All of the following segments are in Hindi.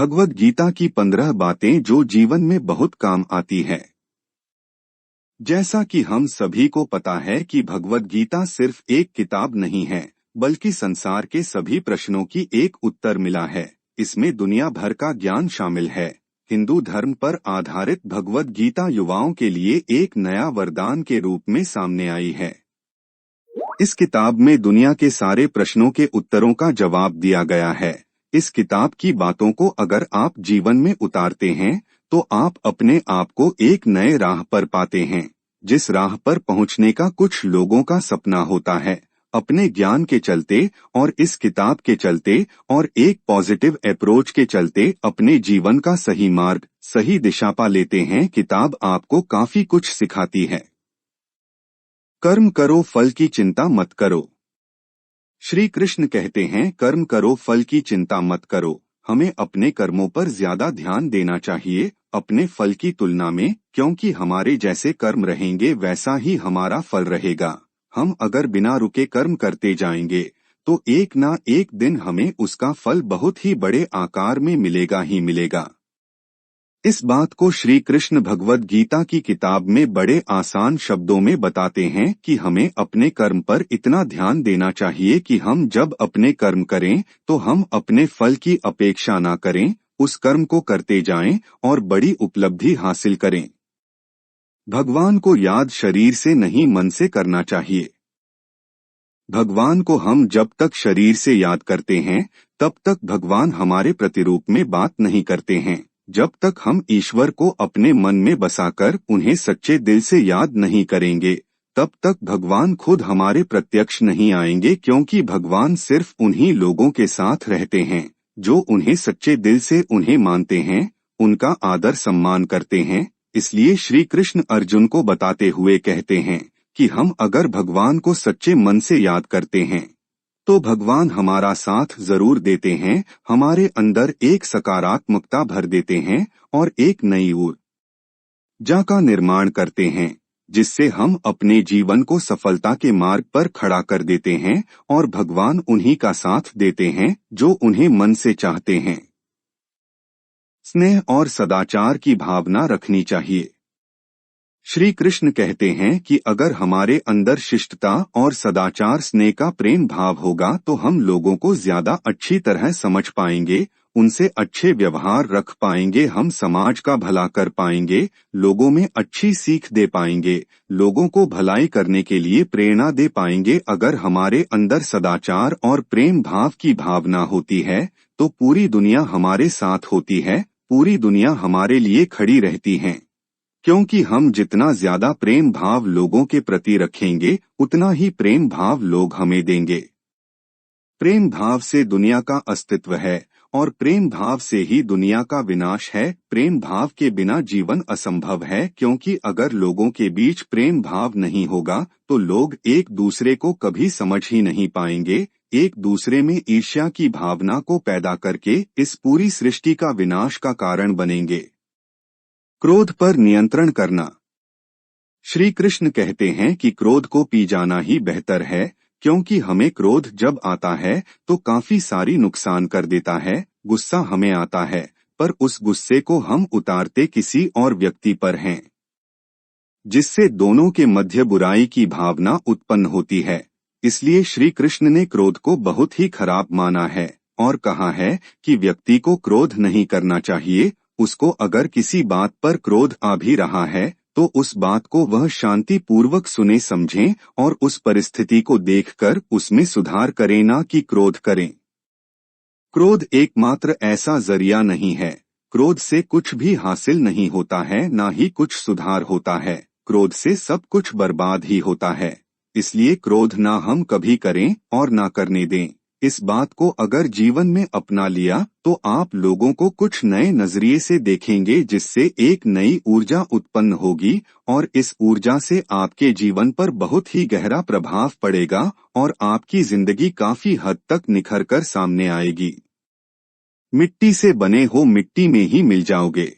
भगवद गीता की 15 बातें जो जीवन में बहुत काम आती है। जैसा कि हम सभी को पता है कि भगवद गीता सिर्फ एक किताब नहीं है, बल्कि संसार के सभी प्रश्नों की एक उत्तर मिला है। इसमें दुनिया भर का ज्ञान शामिल है। हिंदू धर्म पर आधारित भगवद गीता युवाओं के लिए एक नया वरदान के रूप में सामने आई है। इस किताब में दुनिया के सारे प्रश्नों के उत्तरों का जवाब दिया गया है। इस किताब की बातों को अगर आप जीवन में उतारते हैं तो आप अपने आप को एक नए राह पर पाते हैं, जिस राह पर पहुंचने का कुछ लोगों का सपना होता है। अपने ज्ञान के चलते और इस किताब के चलते और एक पॉजिटिव अप्रोच के चलते अपने जीवन का सही मार्ग, सही दिशा पा लेते हैं। किताब आपको काफी कुछ सिखाती है। कर्म करो, फल की चिंता मत करो। श्री कृष्ण कहते हैं, कर्म करो, फल की चिंता मत करो। हमें अपने कर्मों पर ज्यादा ध्यान देना चाहिए अपने फल की तुलना में, क्योंकि हमारे जैसे कर्म रहेंगे वैसा ही हमारा फल रहेगा। हम अगर बिना रुके कर्म करते जाएंगे तो एक ना एक दिन हमें उसका फल बहुत ही बड़े आकार में मिलेगा ही मिलेगा। इस बात को श्री कृष्ण भगवद गीता की किताब में बड़े आसान शब्दों में बताते हैं कि हमें अपने कर्म पर इतना ध्यान देना चाहिए कि हम जब अपने कर्म करें तो हम अपने फल की अपेक्षा ना करें, उस कर्म को करते जाएं और बड़ी उपलब्धि हासिल करें। भगवान को याद शरीर से नहीं, मन से करना चाहिए। भगवान को हम जब तक शरीर से याद करते हैं तब तक भगवान हमारे प्रतिरूप में बात नहीं करते हैं। जब तक हम ईश्वर को अपने मन में बसाकर उन्हें सच्चे दिल से याद नहीं करेंगे तब तक भगवान खुद हमारे प्रत्यक्ष नहीं आएंगे, क्योंकि भगवान सिर्फ उन्हीं लोगों के साथ रहते हैं जो उन्हें सच्चे दिल से उन्हें मानते हैं, उनका आदर सम्मान करते हैं। इसलिए श्री कृष्ण अर्जुन को बताते हुए कहते हैं कि हम अगर भगवान को सच्चे मन से याद करते हैं तो भगवान हमारा साथ जरूर देते हैं, हमारे अंदर एक सकारात्मकता भर देते हैं और एक नई ऊर्जा का निर्माण करते हैं, जिससे हम अपने जीवन को सफलता के मार्ग पर खड़ा कर देते हैं और भगवान उन्हीं का साथ देते हैं जो उन्हें मन से चाहते हैं। स्नेह और सदाचार की भावना रखनी चाहिए। श्री कृष्ण कहते हैं कि अगर हमारे अंदर शिष्टता और सदाचार, स्नेह का प्रेम भाव होगा तो हम लोगों को ज्यादा अच्छी तरह समझ पाएंगे, उनसे अच्छे व्यवहार रख पाएंगे, हम समाज का भला कर पाएंगे, लोगों में अच्छी सीख दे पाएंगे, लोगों को भलाई करने के लिए प्रेरणा दे पाएंगे। अगर हमारे अंदर सदाचार और प्रेम भाव की भावना होती है तो पूरी दुनिया हमारे साथ होती है, पूरी दुनिया हमारे लिए खड़ी रहती है, क्योंकि हम जितना ज्यादा प्रेम भाव लोगों के प्रति रखेंगे उतना ही प्रेम भाव लोग हमें देंगे। प्रेम भाव से दुनिया का अस्तित्व है और प्रेम भाव से ही दुनिया का विनाश है। प्रेम भाव के बिना जीवन असंभव है, क्योंकि अगर लोगों के बीच प्रेम भाव नहीं होगा तो लोग एक दूसरे को कभी समझ ही नहीं पाएंगे, एक दूसरे में ईर्ष्या की भावना को पैदा करके इस पूरी सृष्टि का विनाश का कारण बनेंगे। क्रोध पर नियंत्रण करना। श्री कृष्ण कहते हैं कि क्रोध को पी जाना ही बेहतर है, क्योंकि हमें क्रोध जब आता है तो काफी सारी नुकसान कर देता है। गुस्सा हमें आता है पर उस गुस्से को हम उतारते किसी और व्यक्ति पर हैं, जिससे दोनों के मध्य बुराई की भावना उत्पन्न होती है। इसलिए श्री कृष्ण ने क्रोध को बहुत ही खराब माना है और कहा है कि व्यक्ति को क्रोध नहीं करना चाहिए। उसको अगर किसी बात पर क्रोध आ भी रहा है तो उस बात को वह शांति पूर्वक सुने समझें और उस परिस्थिति को देखकर उसमें सुधार करें, ना कि क्रोध करें। क्रोध एकमात्र ऐसा जरिया नहीं है, क्रोध से कुछ भी हासिल नहीं होता है, ना ही कुछ सुधार होता है, क्रोध से सब कुछ बर्बाद ही होता है। इसलिए क्रोध ना हम कभी करें और ना करने दें। इस बात को अगर जीवन में अपना लिया तो आप लोगों को कुछ नए नजरिए से देखेंगे, जिससे एक नई ऊर्जा उत्पन्न होगी और इस ऊर्जा से आपके जीवन पर बहुत ही गहरा प्रभाव पड़ेगा और आपकी जिंदगी काफी हद तक निखर कर सामने आएगी। मिट्टी से बने हो, मिट्टी में ही मिल जाओगे।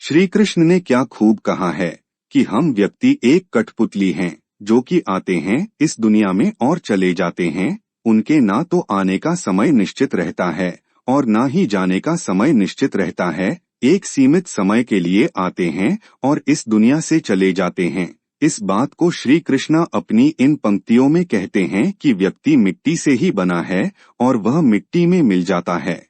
श्री कृष्ण ने क्या खूब कहा है कि हम व्यक्ति एक कठपुतली हैं जो कि आते हैं इस दुनिया में और चले जाते हैं, उनके ना तो आने का समय निश्चित रहता है और ना ही जाने का समय निश्चित रहता है। एक सीमित समय के लिए आते हैं और इस दुनिया से चले जाते हैं। इस बात को श्री कृष्ण अपनी इन पंक्तियों में कहते हैं कि व्यक्ति मिट्टी से ही बना है और वह मिट्टी में मिल जाता है।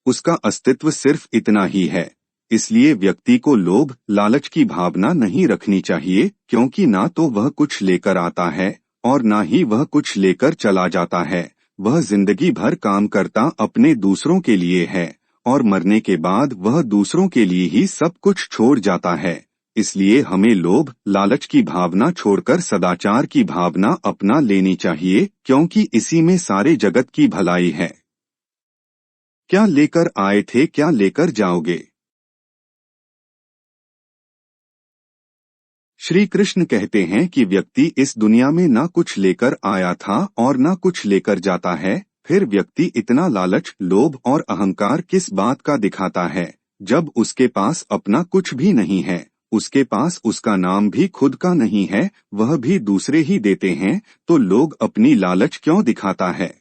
उसका अस्तित्व सिर्फ इतना ही है। इसलिए व्यक्ति को लोभ लालच की भावना नहीं रखनी चाहिए, क्योंकि ना तो वह कुछ लेकर आता है और ना ही वह कुछ लेकर चला जाता है। वह जिंदगी भर काम करता अपने दूसरों के लिए है और मरने के बाद वह दूसरों के लिए ही सब कुछ छोड़ जाता है। इसलिए हमें लोभ लालच की भावना छोड़कर सदाचार की भावना अपना लेनी चाहिए, क्योंकि इसी में सारे जगत की भलाई है। क्या लेकर आए थे, क्या लेकर जाओगे? श्री कृष्ण कहते हैं कि व्यक्ति इस दुनिया में ना कुछ लेकर आया था और ना कुछ लेकर जाता है। फिर व्यक्ति इतना लालच, लोभ और अहंकार किस बात का दिखाता है, जब उसके पास अपना कुछ भी नहीं है, उसके पास उसका नाम भी खुद का नहीं है, वह भी दूसरे ही देते हैं, तो लोग अपनी लालच क्यों दिखाता है?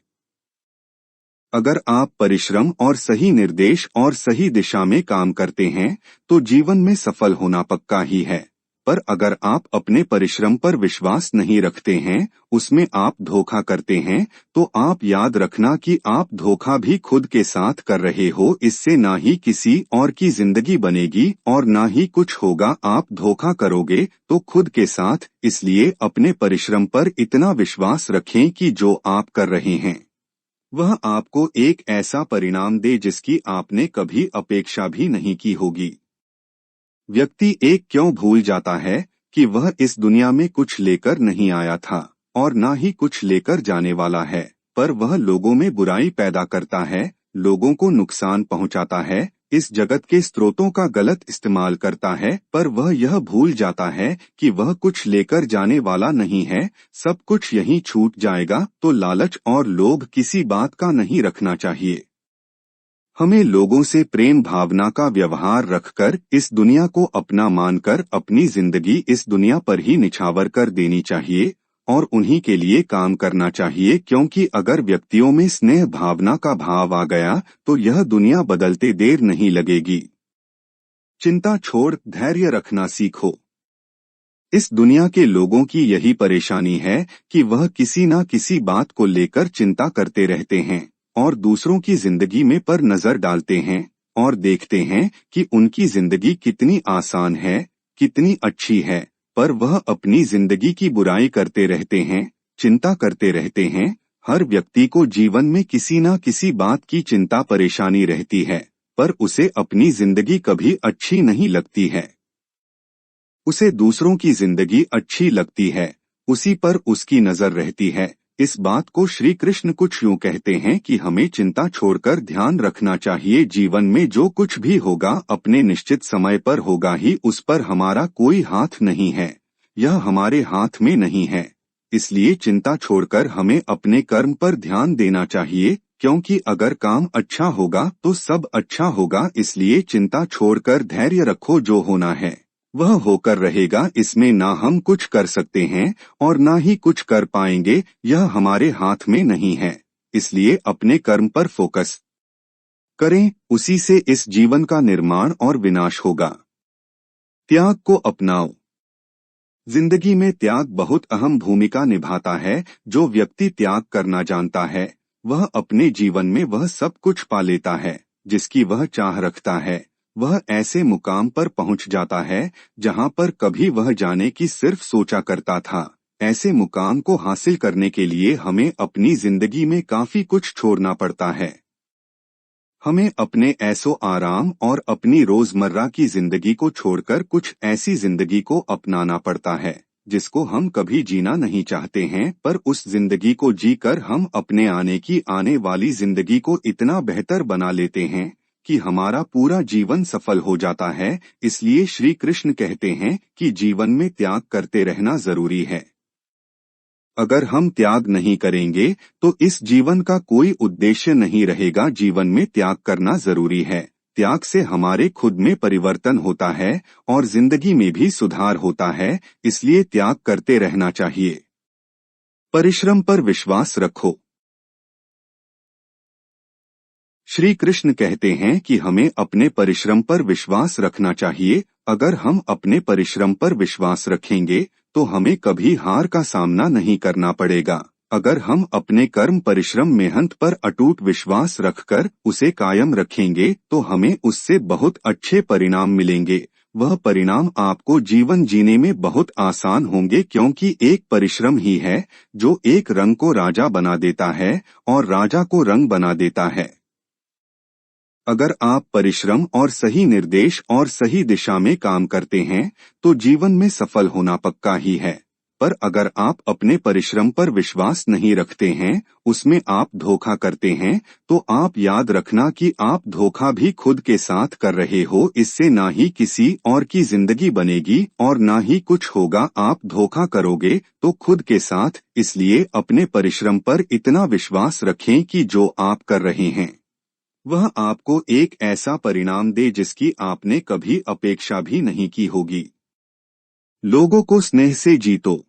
अगर आप परिश्रम और सही निर्देश और सही दिशा में काम करते हैं तो जीवन में सफल होना पक्का ही है। पर अगर आप अपने परिश्रम पर विश्वास नहीं रखते हैं, उसमें आप धोखा करते हैं, तो आप याद रखना कि आप धोखा भी खुद के साथ कर रहे हो। इससे ना ही किसी और की जिंदगी बनेगी और ना ही कुछ होगा। आप धोखा करोगे तो खुद के साथ। इसलिए अपने परिश्रम पर इतना विश्वास रखें कि जो आप कर रहे हैं वह आपको एक ऐसा परिणाम दे जिसकी आपने कभी अपेक्षा भी नहीं की होगी। व्यक्ति एक क्यों भूल जाता है कि वह इस दुनिया में कुछ लेकर नहीं आया था और ना ही कुछ लेकर जाने वाला है, पर वह लोगों में बुराई पैदा करता है, लोगों को नुकसान पहुंचाता है, इस जगत के स्रोतों का गलत इस्तेमाल करता है। पर वह यह भूल जाता है कि वह कुछ लेकर जाने वाला नहीं है, सब कुछ यहीं छूट जाएगा। तो लालच और लोभ किसी बात का नहीं रखना चाहिए। हमें लोगों से प्रेम भावना का व्यवहार रखकर इस दुनिया को अपना मानकर अपनी जिंदगी इस दुनिया पर ही निछावर कर देनी चाहिए और उन्हीं के लिए काम करना चाहिए, क्योंकि अगर व्यक्तियों में स्नेह भावना का भाव आ गया तो यह दुनिया बदलते देर नहीं लगेगी। चिंता छोड़ धैर्य रखना सीखो। इस दुनिया के लोगों की यही परेशानी है कि वह किसी न किसी बात को लेकर चिंता करते रहते हैं और दूसरों की जिंदगी में पर नजर डालते हैं और देखते हैं कि उनकी जिंदगी कितनी आसान है, कितनी अच्छी है, पर वह अपनी जिंदगी की बुराई करते रहते हैं, चिंता करते रहते हैं। हर व्यक्ति को जीवन में किसी न किसी बात की चिंता परेशानी रहती है, पर उसे अपनी जिंदगी कभी अच्छी नहीं लगती है। उसे दूसरों की जिंदगी अच्छी लगती है, उसी पर उसकी नजर रहती है। इस बात को श्री कृष्ण कुछ यूं कहते हैं कि हमें चिंता छोड़कर ध्यान रखना चाहिए। जीवन में जो कुछ भी होगा अपने निश्चित समय पर होगा ही, उस पर हमारा कोई हाथ नहीं है, यह हमारे हाथ में नहीं है। इसलिए चिंता छोड़कर हमें अपने कर्म पर ध्यान देना चाहिए, क्योंकि अगर काम अच्छा होगा तो सब अच्छा होगा। इसलिए चिंता छोड़कर धैर्य रखो, जो होना है वह होकर रहेगा। इसमें ना हम कुछ कर सकते हैं और ना ही कुछ कर पाएंगे, यह हमारे हाथ में नहीं है। इसलिए अपने कर्म पर फोकस करें, उसी से इस जीवन का निर्माण और विनाश होगा। त्याग को अपनाओ। जिंदगी में त्याग बहुत अहम भूमिका निभाता है। जो व्यक्ति त्याग करना जानता है वह अपने जीवन में वह सब कुछ पा लेता है जिसकी वह चाह रखता है। वह ऐसे मुकाम पर पहुंच जाता है जहां पर कभी वह जाने की सिर्फ सोचा करता था। ऐसे मुकाम को हासिल करने के लिए हमें अपनी जिंदगी में काफी कुछ छोड़ना पड़ता है। हमें अपने ऐसो आराम और अपनी रोजमर्रा की जिंदगी को छोड़कर कुछ ऐसी जिंदगी को अपनाना पड़ता है जिसको हम कभी जीना नहीं चाहते हैं, पर उस जिंदगी को जीकर हम अपने आने वाली जिंदगी को इतना बेहतर बना लेते हैं कि हमारा पूरा जीवन सफल हो जाता है। इसलिए श्री कृष्ण कहते हैं कि जीवन में त्याग करते रहना जरूरी है। अगर हम त्याग नहीं करेंगे तो इस जीवन का कोई उद्देश्य नहीं रहेगा। जीवन में त्याग करना जरूरी है। त्याग से हमारे खुद में परिवर्तन होता है और जिंदगी में भी सुधार होता है। इसलिए त्याग करते रहना चाहिए। परिश्रम पर विश्वास रखो। श्री कृष्ण कहते हैं कि हमें अपने परिश्रम पर विश्वास रखना चाहिए। अगर हम अपने परिश्रम पर विश्वास रखेंगे तो हमें कभी हार का सामना नहीं करना पड़ेगा। अगर हम अपने कर्म परिश्रम मेहनत पर अटूट विश्वास रखकर उसे कायम रखेंगे तो हमें उससे बहुत अच्छे परिणाम मिलेंगे। वह परिणाम आपको जीवन जीने में बहुत आसान होंगे, क्योंकि एक परिश्रम ही है जो एक रंग को राजा बना देता है और राजा को रंग बना देता है। अगर आप परिश्रम और सही निर्देश और सही दिशा में काम करते हैं तो जीवन में सफल होना पक्का ही है। पर अगर आप अपने परिश्रम पर विश्वास नहीं रखते हैं, उसमें आप धोखा करते हैं, तो आप याद रखना कि आप धोखा भी खुद के साथ कर रहे हो। इससे ना ही किसी और की जिंदगी बनेगी और ना ही कुछ होगा। आप धोखा करोगे तो खुद के साथ। इसलिए अपने परिश्रम पर इतना विश्वास रखें कि जो आप कर रहे हैं वह आपको एक ऐसा परिणाम दे जिसकी आपने कभी अपेक्षा भी नहीं की होगी। लोगों को स्नेह से जीतो।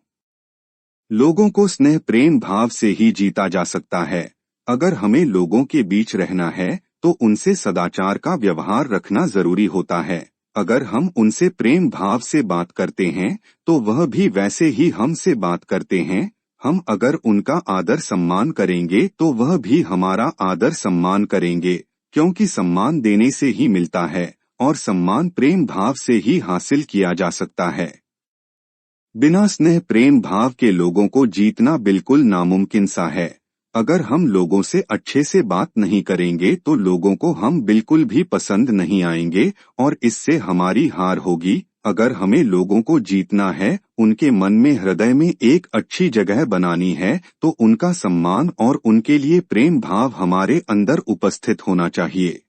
लोगों को स्नेह प्रेम भाव से ही जीता जा सकता है। अगर हमें लोगों के बीच रहना है तो उनसे सदाचार का व्यवहार रखना जरूरी होता है। अगर हम उनसे प्रेम भाव से बात करते हैं तो वह भी वैसे ही हमसे बात करते हैं। हम अगर उनका आदर सम्मान करेंगे तो वह भी हमारा आदर सम्मान करेंगे, क्योंकि सम्मान देने से ही मिलता है और सम्मान प्रेम भाव से ही हासिल किया जा सकता है। बिना स्नेह प्रेम भाव के लोगों को जीतना बिल्कुल नामुमकिन सा है। अगर हम लोगों से अच्छे से बात नहीं करेंगे तो लोगों को हम बिल्कुल भी पसंद नहीं आएंगे और इससे हमारी हार होगी। अगर हमें लोगों को जीतना है, उनके मन में हृदय में एक अच्छी जगह बनानी है, तो उनका सम्मान और उनके लिए प्रेम भाव हमारे अंदर उपस्थित होना चाहिए।